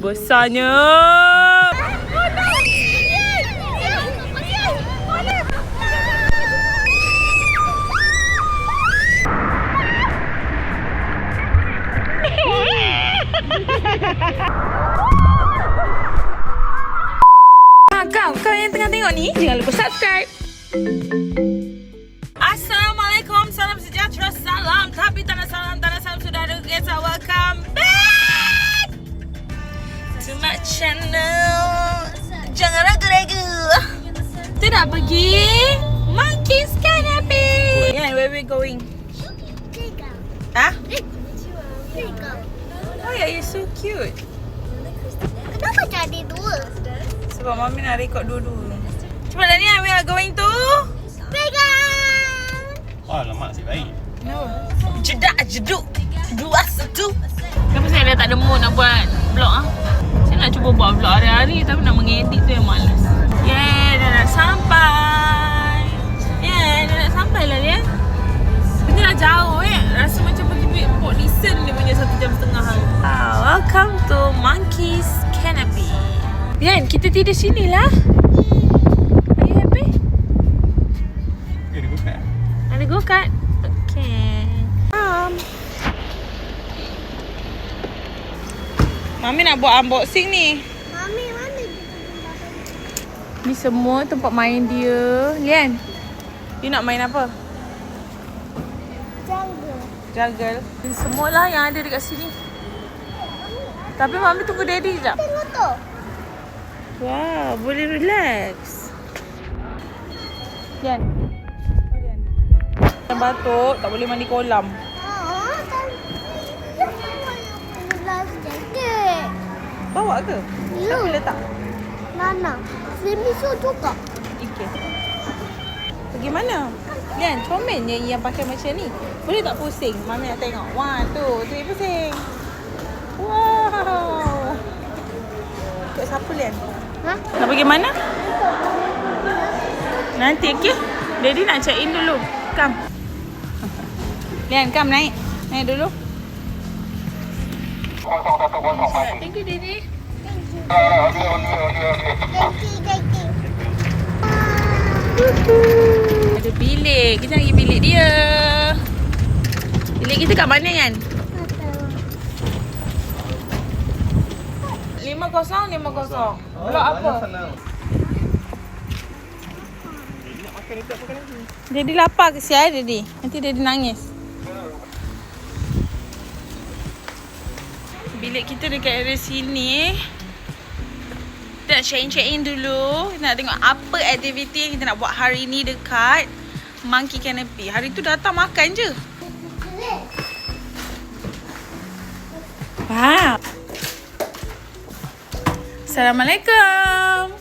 Besarnya. Kau yang tengah tengok ni, jangan lupa subscribe. Assalamualaikum, salam sejahtera, salam tapi tanah salam sudah ada. Guys, welcome back to my channel. Jangan ragu-ragu. Kita nak pergi Monkey's Canopy. Yeah, where we going? Hah? Oh yeah, you're so cute. Kenapa jadi dua? Sebab Mami nak record dulu. Cepat dah ni, we are going to Pegang. Wah, lemak si baik. no. Jedak, jeduk. Dua, satu. Kenapa saya dah tak ada mood nak buat vlog ah? Saya nak cuba buat vlog hari-hari tapi nak mengedit tu yang malas. Yeah, dah nak sampai. Yeah, dah nak sampai lah dia. Ini dah jauh Rasa macam pergi Port Dickson dia punya 1.5 jam hari. Welcome to Monkey's Canopy. Yan, kita tidur sini lah. Are you happy? Ada go-kart? Ada go-kart? Okay. Mami nak buat unboxing ni. Mami, mana Ni semua tempat main dia. Lian, you nak main apa? Jungle. Ini semualah yang ada dekat sini. Tapi Mami tunggu Daddy sekejap. Tengok tu. Wow, boleh relax. Lian. Yang batuk, tak boleh mandi kolam. Life jacket. Bawa ke? Ya. Siapa letak? Nana. Swimming suit juga. Okay. Pergi mana? Lian, comel je yang pakai macam ni. Boleh tak pusing? Mami nak tengok. 1, 2, 3, pusing. Wow. Ikut siapa, Lian? Ha? Nak pergi mana? Nanti, okay? Daddy nak check in dulu. Come. Lian, come naik. Naik dulu. Thank you, Daddy. Ada bilik. Kita nak pergi bilik dia. Bilik kita kat mana, Yan? 5050. Blok apa? Daddy lapar kesian Daddy. Nanti Daddy nangis. Bilik kita dekat area sini. Kita nak check-in dulu. Kita nak tengok apa aktiviti yang kita nak buat hari ni dekat Monkey Canopy. Hari tu datang makan je. Wow. Assalamualaikum.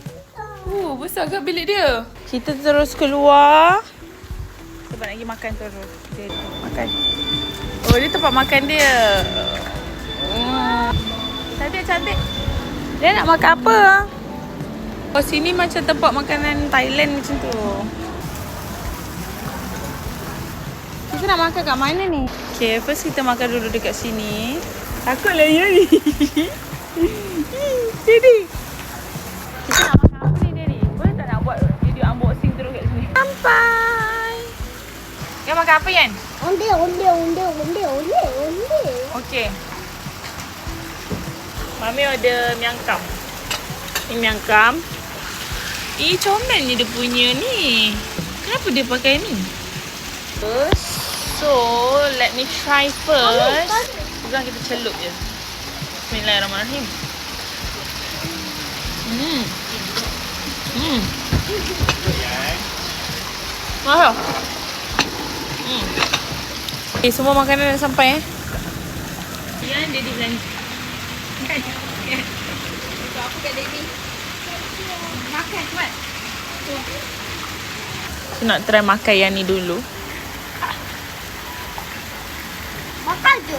Besar ke bilik dia? Kita terus keluar. Sebab nak pergi makan terus. Dia makan. Oh, dia tempat makan dia. Cantik. Dia nak makan apa? Oh, sini macam tempat makanan Thailand macam tu. Kita nak makan kat mana ni? Okay, first kita makan dulu dekat sini. Takutlah ya ni. Daddy, kita nak makan apa ni, Daddy? Boleh tak nak buat video unboxing terus kat sini? Sampai. Kau makan apa, Yan? Onde. Okey. Mami order miang kam. Ni miang kam. Comel ni dia punya ni. Kenapa dia pakai ni? So, let me try first. Pegang kita celup je. Bismillahirrahmanirrahim. Mahal. Okay, semua makanan dah sampai Ya, Daddy belanja. Makan. Untuk apa kat Daddy? Makan, cepat. Aku nak try makan yang ni dulu. Makan je.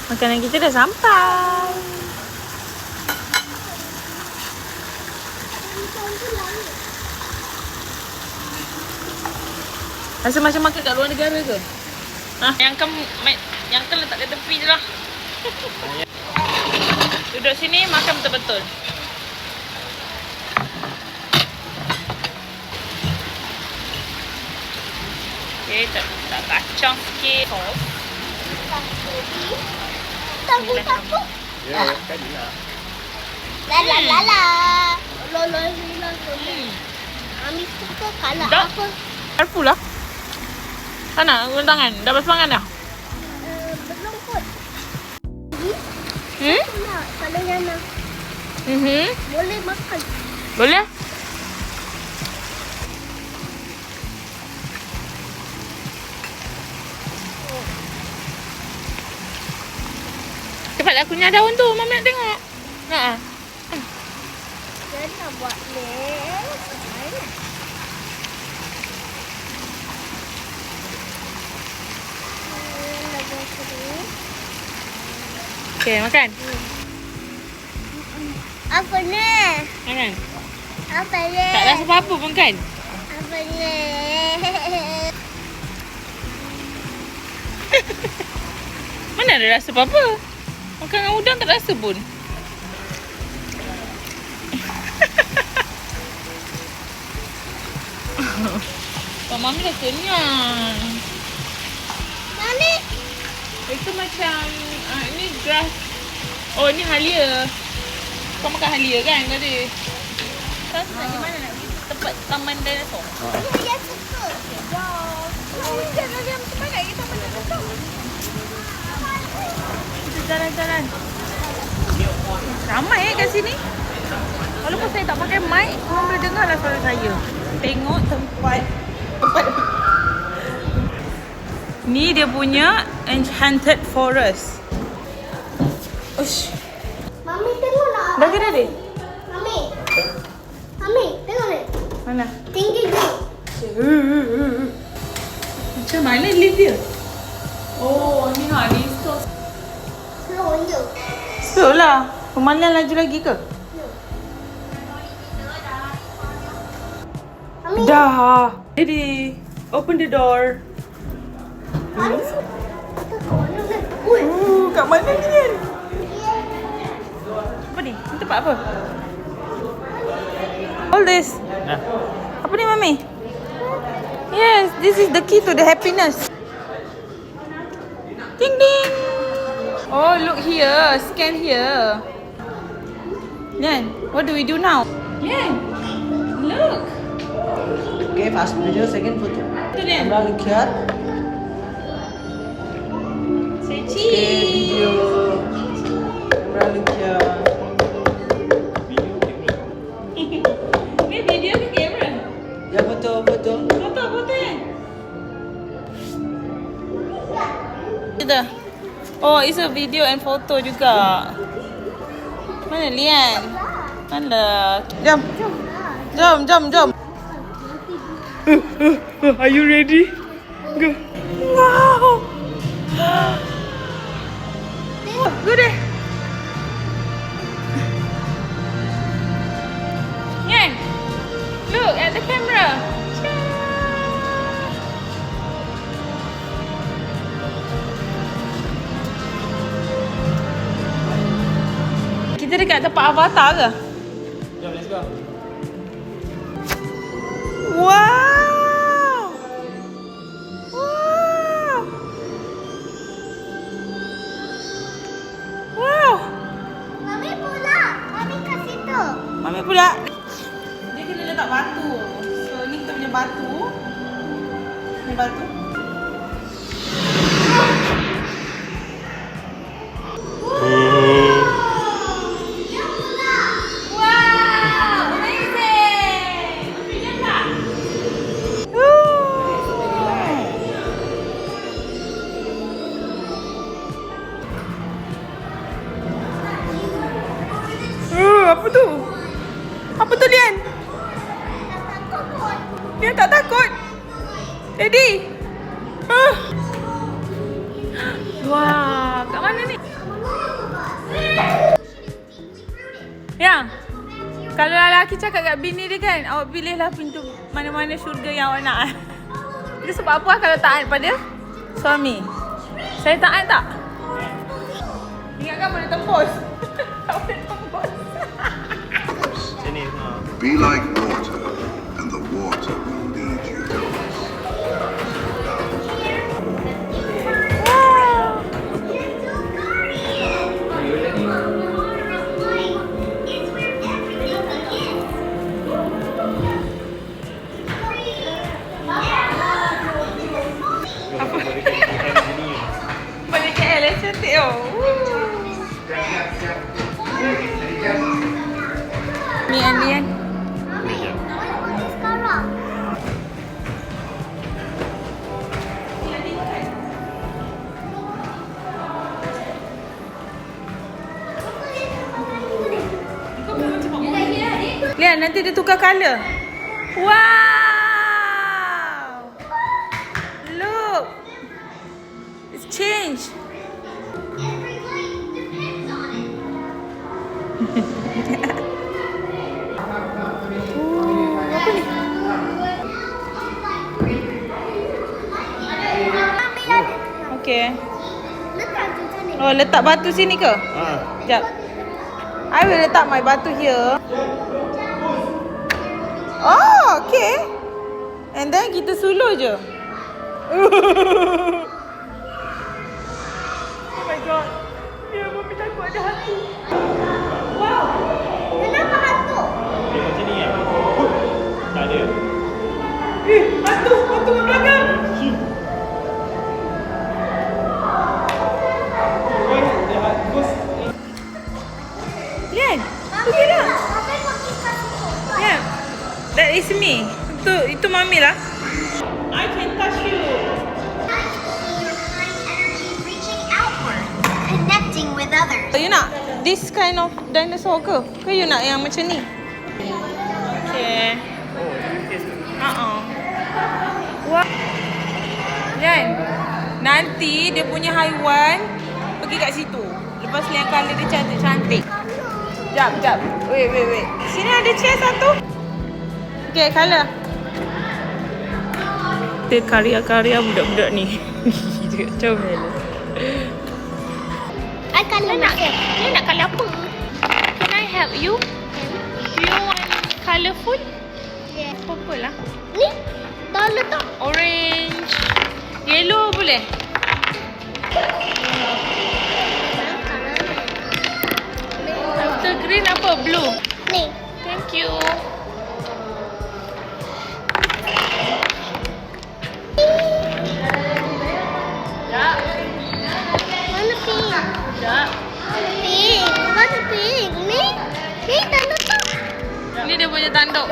Makanan kita dah sampai. Rasa macam makan kat luar negara ke? Yang kan letak kat tepi je lah. Duduk sini makan betul-betul. Okay, tak kacang sikit. Sos. Takut. Ya, kan lah. La. Lolo. Mami suka kalau Tak. apa Careful lah. Sana, guna tangan. Dah basuh tangan dah? belum pun. Nak kalau Yana boleh makan. Boleh? Cepatlah kunyah daun tu. Mama nak tengok. Nak. Yana buat les. Okay, makan. Apa ni? Makan. Apa ni? Tak rasa apa-apa pun kan? Apa ni? Mana ada rasa apa-apa? Makan dengan udang tak rasa pun. Pak Mami dah kenyang. Mami, Itu macam ni grass. Oh, ni halia. Kau makan halia kan tadi? Kau nak di mana nak pergi tempat taman dinosaur? dia suka. Jangan macam mana kita taman dinosaur. Kita jalan-jalan. Ramai kat sini. Walaupun saya tak pakai mic, korang boleh dengar lah suara saya. Tengok tempat. Ni dia punya enchanted forest. Ush. Mami tengok nak. Dah ke tadi? Mami, tengok ni. Mana? Tinggi je. Macam mana lift dia? Oh, ni lah. Ni slow. Slow je. Slow lah. Pemalian laju lagi ke? Mami, Dah. Ready. Open the door. Mami suka. Kat mana ni? Ui. Kat mana ni kan? Apa ni? Ni tempat apa? All this. Nah. Apa ni, Mami? Yes, this is the key to the happiness. Ding ding. Oh, look here. Scan here. Yan, what do we do now? Yan, look. Okay, first video, second photo. Ito Yan. Camera look here. Say Okay, cheese. video. Camera look here. Ni video ke kamera? Ya, foto. Foto Yan. Dah. Oh, it's a video and photo juga. Mana Lian? Mana? Jom. Are you ready? Go. Wow. Go deh. Yan. Look at the camera. Kita dekat tempat avatar ke? Jom, let's go. Wow! Wow! Mami pula. Mami kat situ. Mami pula. Dia kena letak batu. So ni kita punya batu. Ni batu. Wow! Amazing! Lihat tak? Apa tu? Apa tu Lian? Lian tak takut? Daddy? Wah, kat mana ni? Yang kalau lelaki cakap kat bini dia kan, awak pilihlah pintu mana-mana syurga yang awak nak. Itu sebab apa kalau taat pada Suami. Saya taat tak? Ingatkan boleh tembus. Tak boleh tembus. Sini semua. Be like water, and the water will lead you. Balik KL yang cantik oh. Ni Andian. Sekarang. Lihat nanti dia tukar colour. Wow. Look. It's changed. Okay. Oh, letak batu sini ke? Sekejap. I will letak my batu here. Oh, okay. And then kita suluh je. Oh my god. Ya, Mami takut ada hantu. Wow. Kenapa hantu? Dia macam ni kan? Tak ada. Hantu kat belakang. Lian, pergi dah. Yeah, that is me. Itu Mami lah. I can touch you. Connecting with others. You nak this kind of dinosaur ke? Ke you nak yang macam ni? Okay. Wah. Lian, nanti dia punya haiwan pergi kat situ. Lepas lihat colour dia cantik-cantik. Jap. Wait. Sini ada chair satu. Okay, colour. Kita karya-karya budak-budak ni. Dia comel. I colour nak. Ni nak colour apa? Can I help you? You want colourful? Yeah. Purple lah. Ni dah letak. Orange. Yellow boleh? After green apa? Blue. Ni. Thank you. Mana pink? Sekejap. Pink. Mana pink? Ni. Ni dah letak. Ni dia punya tanduk.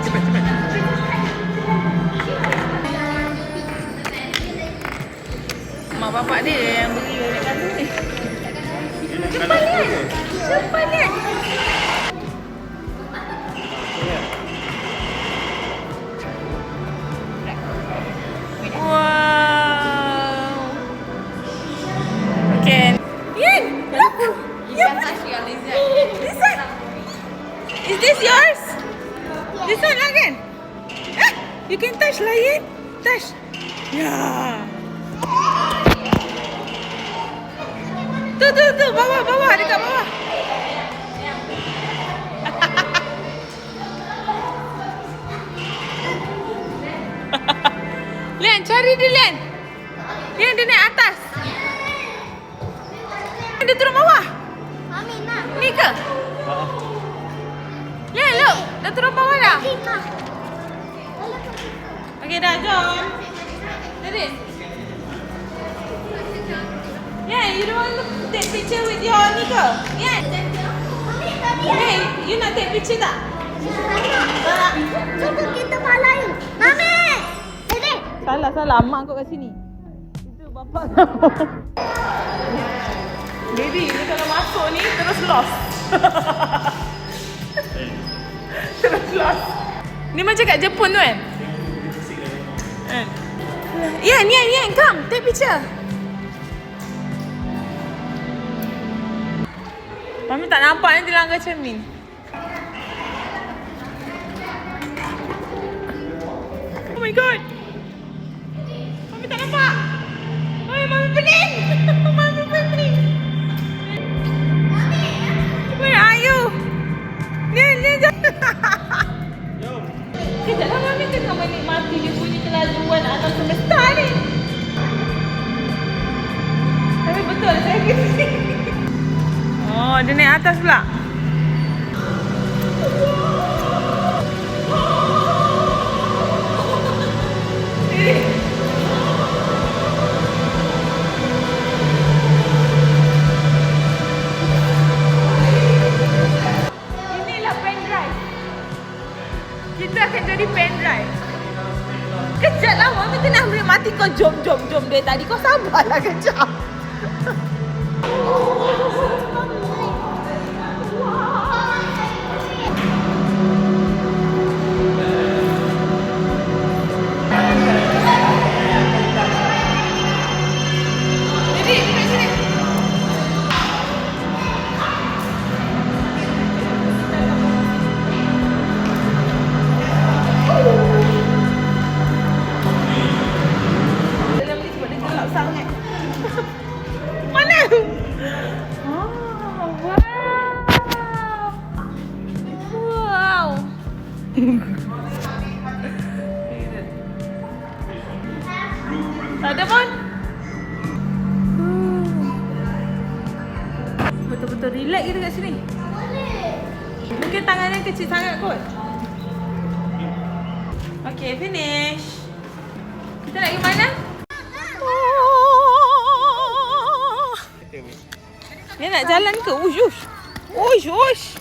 Cepat. Mak bapak dia yang beri warna colour ni. Cepat Lihat. Wow. Okay. Ian, look. This one. Is this yours? This one lah kan? You can touch lah, Ian. Touch. Yeah. Tu, bawah, dekat bawah. Lian, cari dia, Lian. Lian, dia naik atas. Dia turun bawah. Mami nak. Ni ke? Lian, look. Dah turun bawah dah. Kita. Okey dah, jom. Jadi. Yeah, you don't want to take picture with your ni ke? Yeah. Hey, you nak take picture tak? Tak. Cuba kita balai. Mami. Dede. Salah. Mak kau kat sini. Itu bapak kau. Daddy, ni kalau masuk ni terus lost. Terus lost. Ni macam kat Jepun tu kan? Yan, come, take picture. Mami tak nampak nanti langgar cermin. Oh my god. Mami tak nampak. Oh, Mami pening. Mami pening. Where are you? Ni. Kejaplah Mami tengah menikmati dia punya kelajuan alam semesta ni. Tapi betul saya kena. Oh, dia naik atas pula. Inilah pendrive. Kita akan jadi pendrive. Kejaplah, Mami tengah menikmati kau jom dia tadi. Kau sabarlah kejap. Tak ada pun. Betul-betul relax kita kat sini. Mungkin tangannya kecil sangat kot. Okay, finish. Kita nak pergi mana? Dia nak jalan ke? Ush.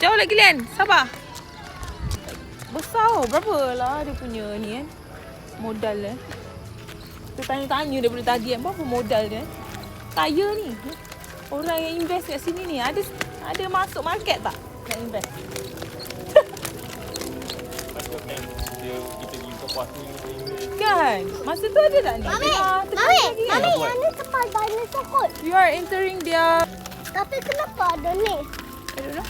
Jauh lagi Lian. Sabar. Besar. Berapa lah dia punya ni kan? Modal lah. Kita tanya-tanya daripada tadi kan. Berapa modal dia? Kaya ni. Orang yang invest kat sini ni. Ada masuk market tak? Nak invest. Kita pergi ke puas ni. Kan? Masa tu ada tak ni? Mami, ni tempat dinosaur kot. You are entering their... Tapi kenapa ada ni? I don't know.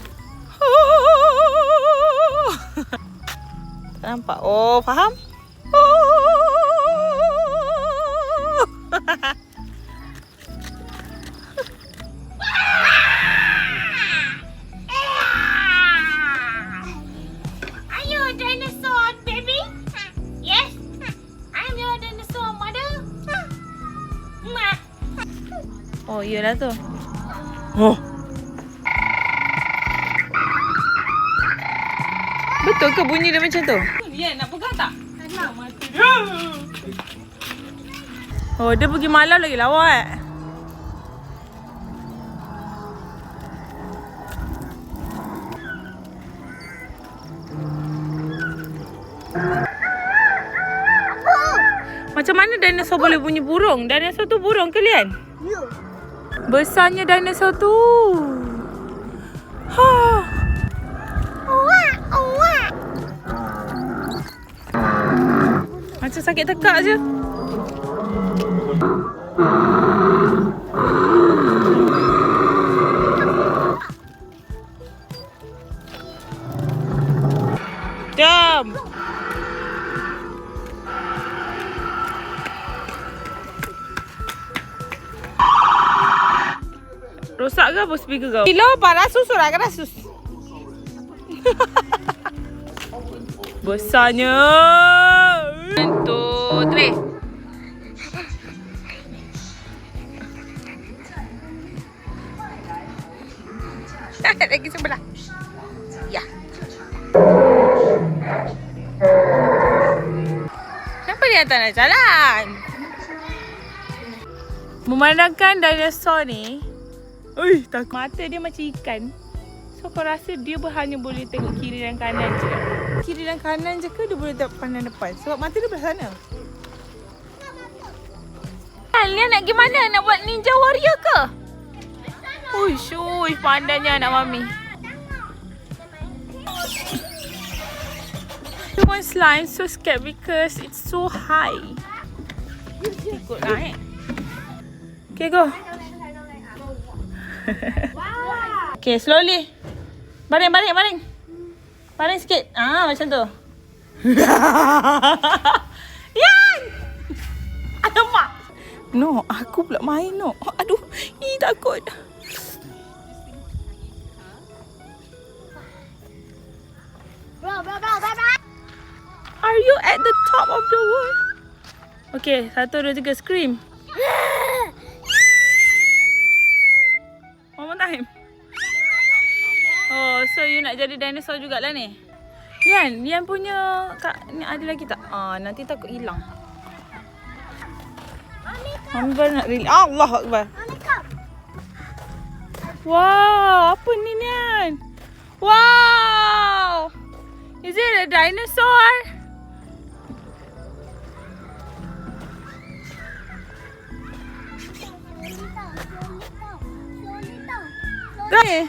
Tak nampak. Oh, faham? Are you a dinosaur, baby? Yes. I'm your dinosaur mother. Oh, iyalah tu. Oh. Betul ke bunyi dia macam tu? Ya, nak pegang tak? Nak mati dia. Oh, dia pergi malam lagi lawak. Macam mana dinosaur boleh bunyi burung? Dinosaur tu burung ke Lian? Ya. Besarnya dinosaur tu. Ha. Macam sakit tekak je. Jom. Rosak ke apa speaker kau? Kilo 400 orang rasus. Besarnya. 1, 2, 3. Lagi sebelah. Ya. Kenapa dia tak nak jalan? Memandangkan dinosaur ni, takut. Mata dia macam ikan. So kau rasa dia hanya boleh tengok kiri dan kanan je? Kiri dan kanan je ke dia boleh tengok pandang depan? Sebab mata dia belah sana. Lian nak pergi mana? Nak buat ninja warrior ke? Uish, pandainya anak mami. One slime so scared because it's so high. Ikut naik. Okay, go. Okay, slowly. Baring. Baring sikit. Macam tu. Yan! Alamak. No, aku pula main no. Aduh, takut. Are you at the top of the world? Okay, 1, 2, 3, scream. One more time. Oh, so you nak jadi dinosaur jugalah ni? Lian punya ni ada lagi tak? Nanti takut hilang. Mami baru nak release. Allah Akbar. Wow, apa ni Lian? Wow! Is it a dinosaur? Ni.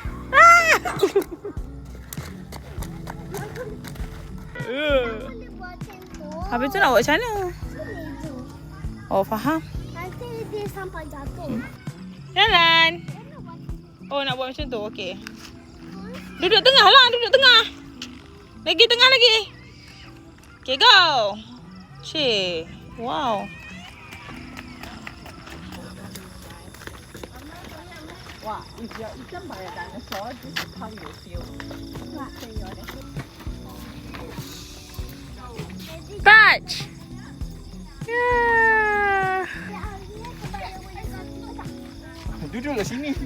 Habis tu nak buat macam mana? Oh, faham. Nanti dia sampai jatuh. Jalan. Oh, nak buat macam tu. Okey. Duduk tengah lah, duduk tengah. Lagi tengah lagi. Okay, go. Cik. Wow. Wow, if you're eaten by a dinosaur, this is how you feel. Touch. Yeah. Duduk kat sini.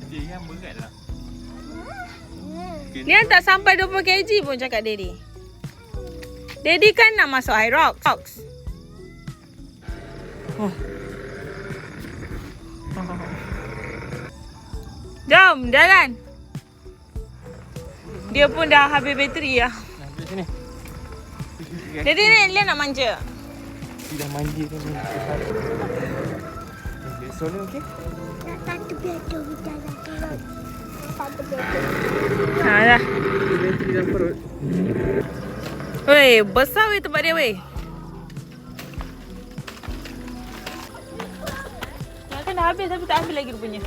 Dia yang berat lah. Lian tak sampai 20 kg pun cakap Daddy. Daddy kan nak masuk High Rocks. Jom, jalan. Dia pun dah habis bateri lah. Duduk sini. Daddy ni Lian nak manja. Dia dah manja kan ni. Besok ni okey? Satu betul hujan turun. Satu betul. Dah. Bateri dalam perut. Weh, besar weh tempat dia weh. Yang kan dah habis tapi tak ambil lagi rupanya.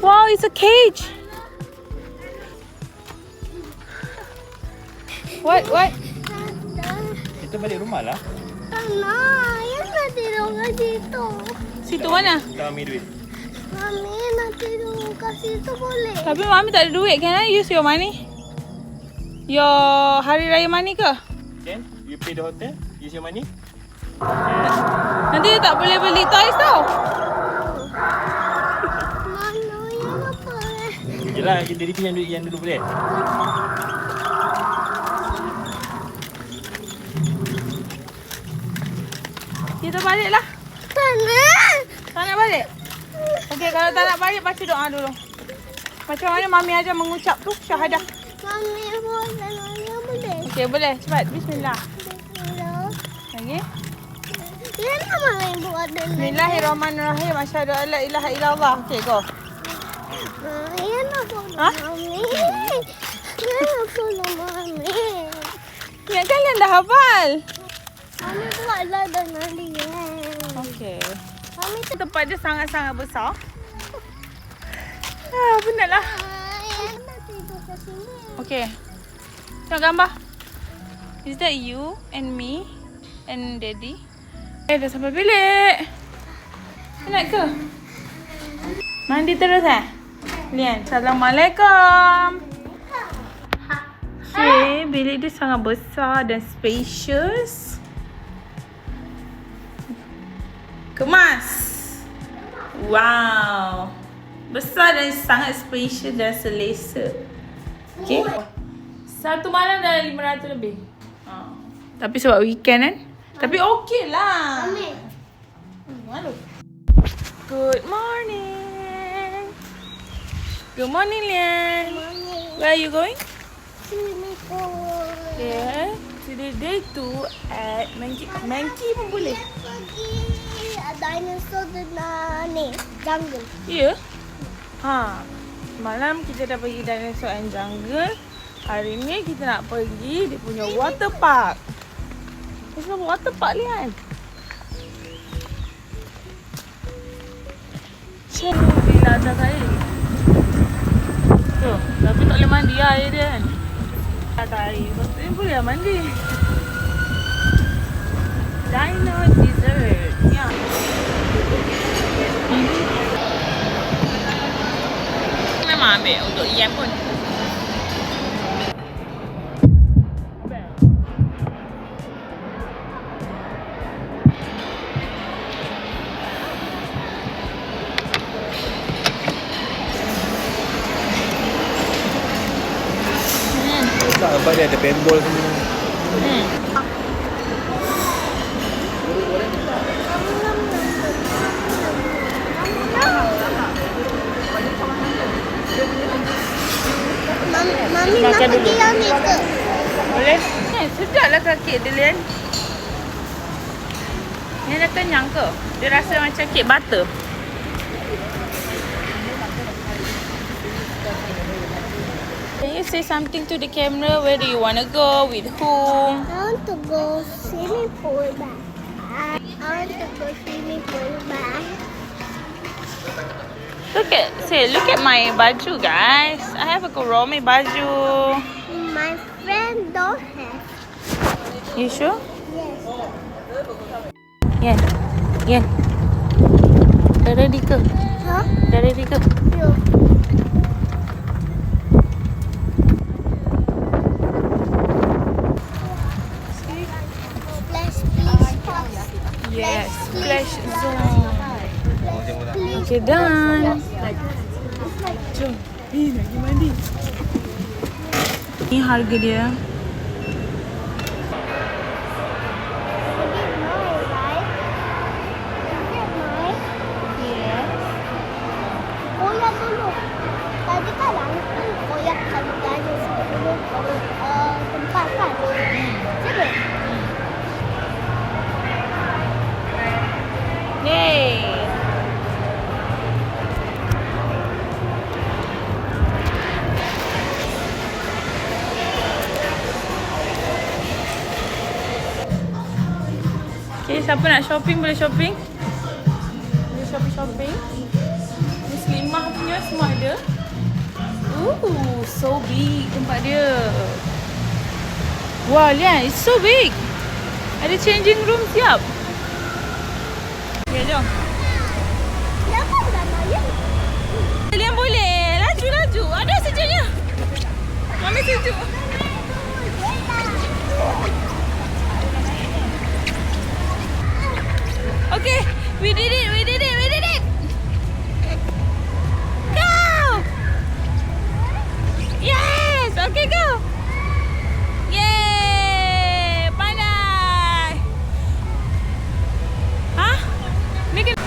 Wow, it's a cage. What? Kita balik rumah lah. Nah, yang nak tidur kat situ. Situ mana? Tak ambil duit. Mami nak tidur kat situ boleh? Tapi Mami tak ada duit. Can I use your money? Your hari raya money ke? Then, you pay the hotel, use your money. Nanti dia tak boleh beli toys tau. Mana yang apa Yelah, kita pinjam duit yang dulu boleh. Kita balik lah. Tak nak balik? Okey, kalau tak nak balik, baca doa dulu. Macam mana Mami ajar mengucap tu syahadah? Mami boleh, boleh. Okey, boleh. Cepat. Bismillah. Bismillah. Okey. Dia nak main buat dulu. Bismillahirrahmanirrahim. Asyhadu an la ilaha illallah. Okey, go. Dia nak follow Ha? Mami. Dia nak follow Mami. Ya, kalian dah hafal. Mami buatlah dengan dia. Okey. Mami tu Tempat dia sangat-sangat besar. Penatlah. yang nak tidur kat sini. Okey. Tengok gambar. Is that you and me and Daddy? Dah sampai bilik. Penat ke? Mandi terus Lian, Assalamualaikum. Okay, bilik dia sangat besar dan spacious. Kemas. Wow. Besar dan sangat spacious dan selesa. Okay. Satu malam dah 500 lebih. Tapi sebab weekend kan. Tapi okey lah. Mami. Malu. Good morning. Good morning, Lian. Mami. Where are you going? Sini kau. Yeah. To Today day 2 at Monkey pun boleh. Pergi dinosaur dengan ni, jungle. Ya? Ha. Malam kita dah pergi Dinosaur and Jungle. Hari ni kita nak pergi dia punya water park. Ni semua water park ni kan? Bila atas air. Tu, tapi tak boleh mandi air dia kan. Atas air. Lepas tu ni boleh mandi. Dino dessert. Ya. Memang ambil untuk Ian pun. Tak, abang dia ada paintball semua. Mami nak Makan pergi dulu. yang ni ke? Boleh? Sedap lah kek dia, Lian. Ni dah kenyang ke? Dia rasa macam kek butter. Can you say something to the camera? Where do you want to go? With whom? I want to go swimming pool back. I want to go swimming pool back. Look at my baju, guys. I have a Kuromi baju. My friend don't have. You sure? Yes. Yan. Dah ready ke? Huh? Dah ready ke? No. Splash, please, pause. Yes. Splash zone. Please. Okay, done. Jom. Nak pergi mandi. Ni harga dia. Koyak dulu. Tadi kan langsung koyak kami tanya sebelum tempat kan. Coba. Yay. Okay, siapa nak shopping boleh shopping. Boleh shopping. Muslimah punya semua ada. Ooh, so big tempat dia. Wow, Lian, it's so big. Ada changing room siap. Okay, jom. Kenapa tak main? Lian boleh. Laju. Ada sejuknya. Mami sejuk. Okay, we did it. Go! Yes! Okay, go! Yay! Pandai! Hah? Make it...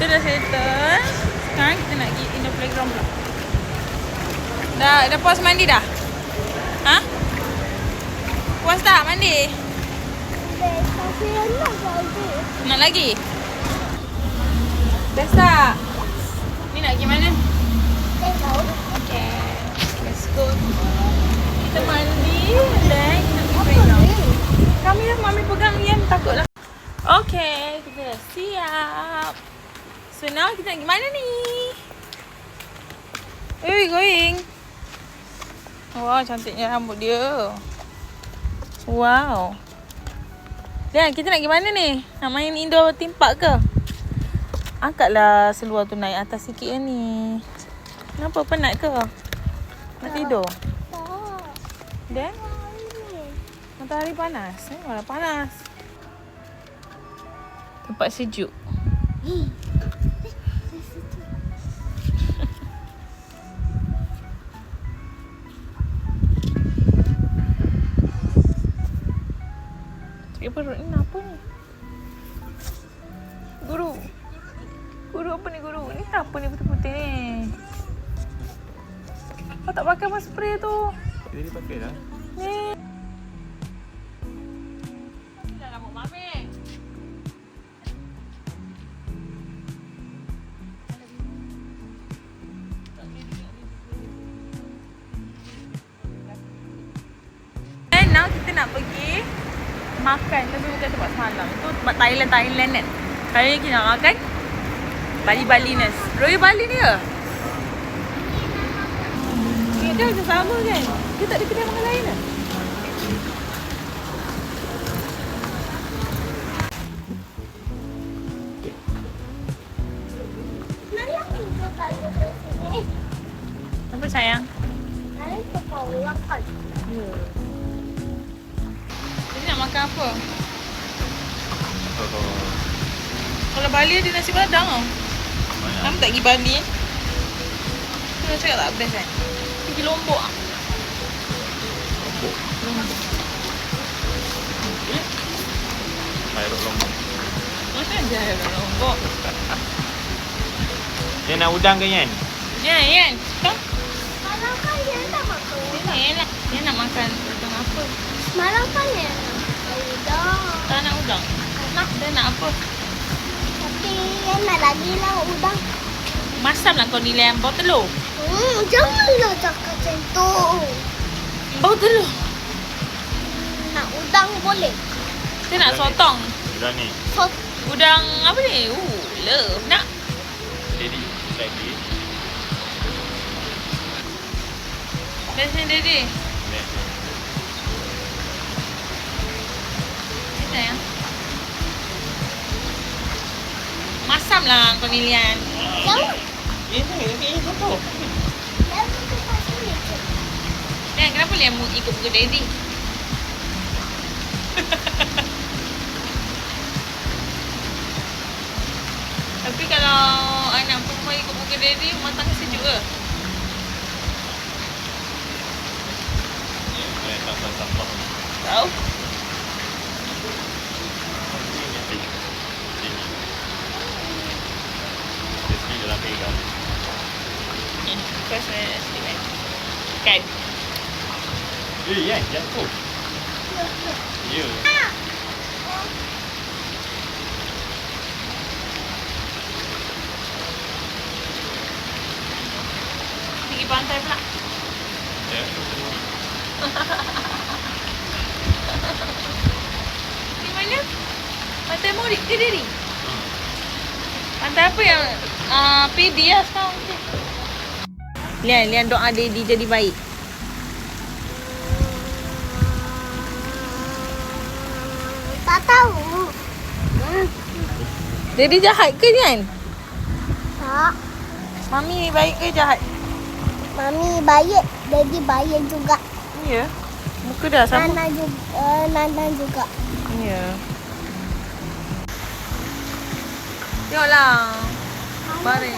Kita dah settle. Sekarang kita nak pergi indoor playground pula. Dah puas mandi dah? Ha? Puas tak mandi? Tapi enak lagi. Nak lagi? Best tak? Ni nak pergi mana? Tahu. Okay. Let's go. Kita mandi dan kita pergi playground. Kami dah mami pegang Ian takutlah. Okay, kita dah siap. So now kita nak pergi mana ni? Where we going? Wow, cantiknya rambut dia. Wow. Dan kita nak pergi mana ni? Nak main indoor theme park ke? Angkatlah seluar tu naik atas sikit ni. Kenapa? Penat ke? Nak tidur? Tak. Dan? Ini. Matahari panas. Malah panas. Tempat sejuk. Sakit perut ni apa ni? Guru. Guru apa ni guru? Ni apa ni putih-putih ni? Kau tak pakai mask spray tu? Jadi pakai dah. Ni. Dah rambut mami. And now kita nak pergi makan tapi bukan tempat semalam. Tu tempat Thailand kan. Kali ni kita nak makan Bali-Baliness. Royal Bali ni ke? Kita macam sama kan? Dia tak ada kedai makan lain ke? Mana kita kalau sini? Apa sayang? Mana kita kalau makan? Jadi nak makan apa? Kalau Bali ada nasi padang tau. Kamu tak pergi Bali eh? Kau cakap tak best kan? Pergi Lombok ah. Lombok. Air Lombok. Macam je air Lombok. Dia nak udang ke Yan? Ya, Yan. Kau? Malam kan dia nak makan udang. Dia nak makan udang apa? Malam kan dia nak makan udang. Tak nak udang. Nak, dia nak apa? Tapi dia nak lagi lah udang. Masam lah kau nilai bau telur. Janganlah cakap macam tu. Bau telur. Nak udang boleh. Dia nak sotong. Udang ni. Udang apa ni? Love. Nak? Jadi, lagi. Best ni Daddy. Ni. Kita ya. Masam lah kau nilian. Jangan. Ini satu. Jangan cakap sini. Dan kenapa Liam ikut muka Daddy? Tapi kalau anak perempuan ikut muka Daddy, rumah tangga sejuk ke? Ni sampah-sampah. Tahu. Ni dalam pegang. First estimate. Kan? Yan, jatuh. Ya. Pergi pantai pula. Ya. Di mana? Pantai Morik ke Daddy? Pantai apa yang PD lah sekarang. Lian doa Daddy jadi baik. Tak tahu. Daddy jahat ke Lian? Tak. Mami baik ke jahat? Mami baik. Daddy baik juga. Ya. Muka dah sama. Nana juga. Ya. Tengoklah. Baring.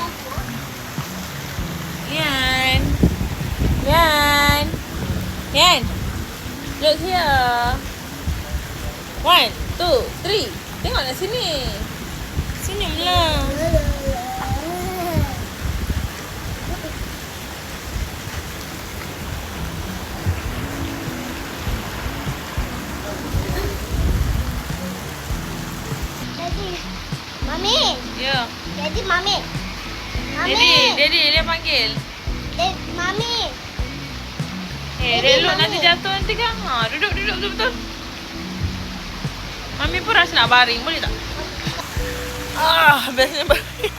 Yan. Look here. 1, 2, 3. Tengoklah sini. Senyumlah. Mami. Ya. Jadi Mami. Mami. Daddy dia panggil. Mami. Elok nanti jatuh nanti kan. Ha, duduk betul-betul. Mami pun rasa nak baring, boleh tak? Bestnya baring.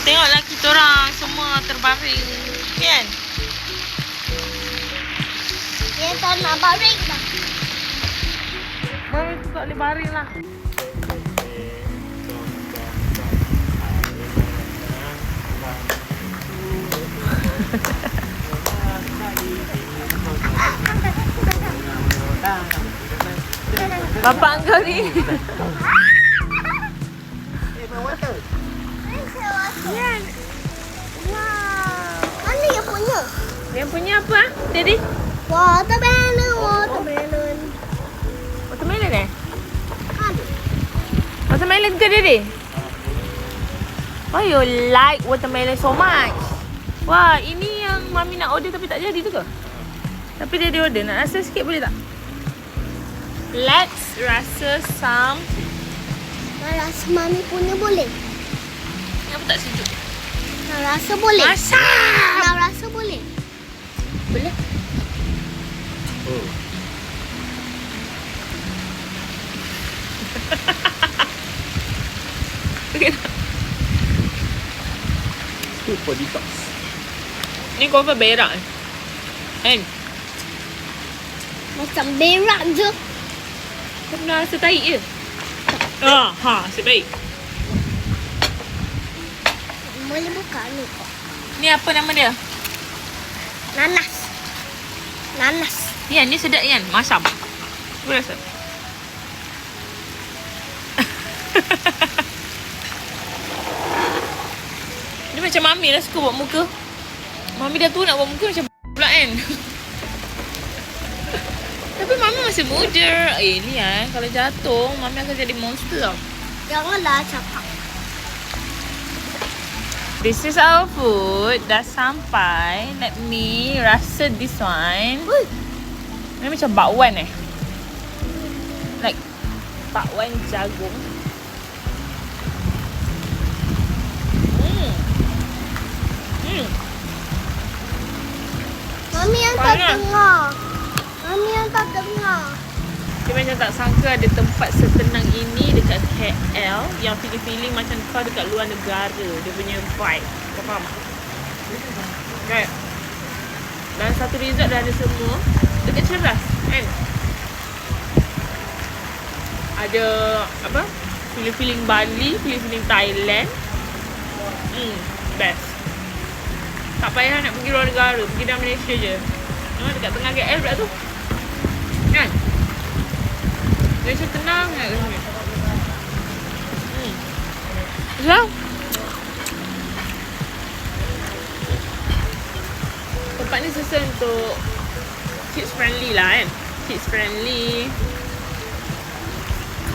Tengoklah kita orang semua terbaring. Kan? Dia tak nak baring dah. Mami tu tak boleh baring lah. Bapak kau ni. Yan. Wow. Mana yang punya? Yang punya apa? Daddy? Watermelon. Watermelon eh? Ada. Watermelon ke Daddy? Why you like watermelon so much? Wah, ini yang Mami nak order tapi tak jadi tu ke? Tapi Daddy order. Nak rasa sikit boleh tak? Let's rasa some. Nak rasa Mami punya boleh? Kenapa tak sejuk? Nak rasa boleh? Masak! Nak rasa boleh? Boleh. Oh. Okey tak? Good for detox. Ni cover berak eh. Kan? Macam berak je. Kau pernah rasa tahi je? Asyik baik. Boleh buka ni kok. Ni apa nama dia? Nanas. Yan, ni sedap Yan. Masam. Cuba rasa. Dia macam Mami lah suka buat muka. Mami dah tua nak buat muka macam pula kan. Tapi Mami masih muda. Ni kalau jatuh Mami akan jadi monster tau. Janganlah cakap. This is our food. Dah sampai. Let me rasa this one. Ni macam bakwan eh. Like bakwan jagung. Mami yang tak dengar. Dia macam tak sangka ada tempat setenang ini dekat KL yang feeling macam kau dekat luar negara. Dia punya vibe. Kau faham tak? Right. Dan satu resort dah ada semua. Dekat Ceras kan? Ada apa? Feeling Bali, feeling Thailand. Best. Tak payah nak pergi luar negara. Pergi dalam Malaysia je. Dekat tengah KL pula tu. Kan? Malaysia tenang kan kat sini. So, tempat ni sesuai untuk kids friendly lah kan. Kids friendly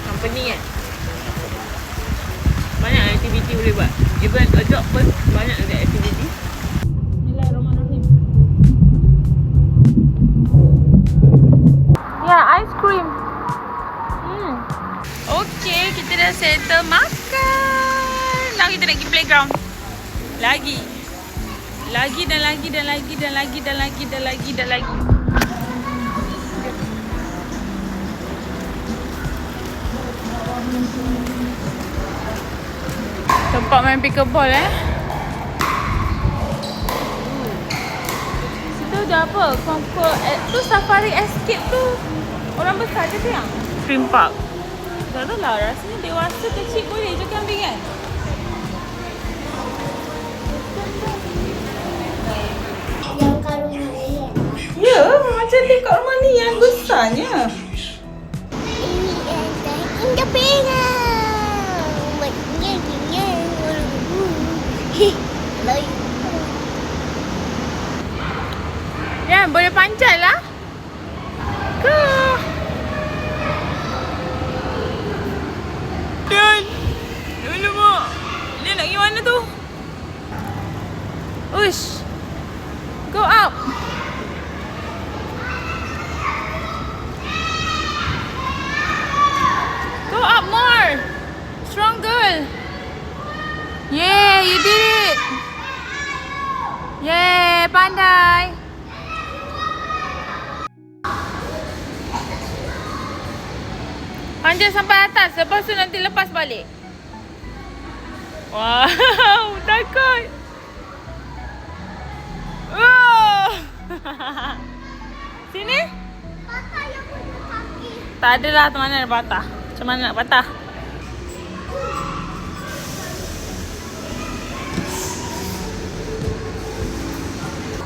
company kan. Banyak aktiviti boleh buat. Even adult pun banyak ada aktiviti. Bismillahirrahmanirrahim. Ya, ice cream. Okay, kita dah settle makan. Now kita nak pergi playground. Lagi dan lagi. Tempat main pickleball Situ ada apa? Tu Safari Escape tu. Orang besar je tu yang Dream Park. Tak tahu lah, rasanya dewasa kecil boleh je kambing kan? Yang kat rumah ni. Ya, macam dekat rumah ni yang besarnya. Ini yang dah pengang. Ya, boleh panjat lah. Ke? Dan alamak, dia nak pergi mana tu? Ush, go up. Go Yeay, pandai. Panjat sampai atas. Lepas tu nanti lepas balik. Wow, takut. Oh. Sini. Patah yang punya kaki. Tak adalah macam mana nak patah. Macam mana nak patah?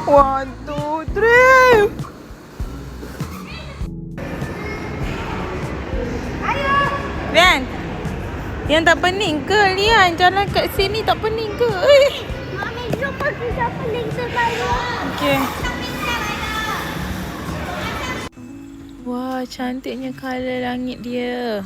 One, two, three. Ayo. Lian. Lian tak pening ke? Lian jalan kat sini tak pening ke? Mami, jom pergi siapa link sekarang. Okay. Wah, cantiknya colour langit dia.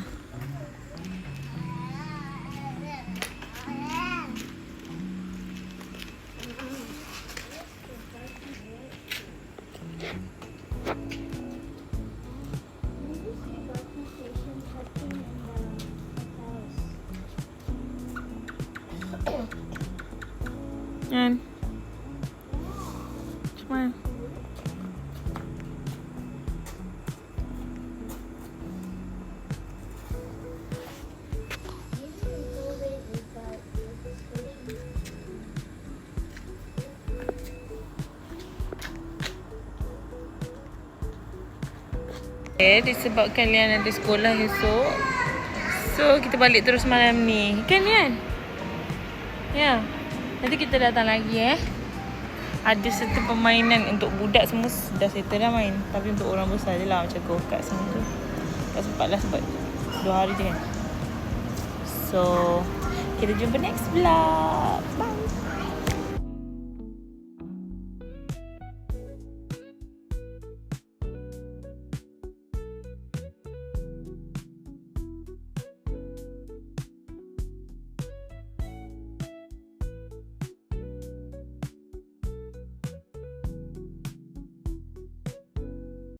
Kan? Macam mana? Disebabkan Lian ada sekolah esok, so kita balik terus malam ni. Kan Lian? Ya. Nanti kita datang lagi Ada satu permainan untuk budak semua dah settle dah main. Tapi untuk orang besar je lah, macam go-kart semua tu tak sempat lah sebab 2 hari je kan. So kita jumpa next vlog. Bye.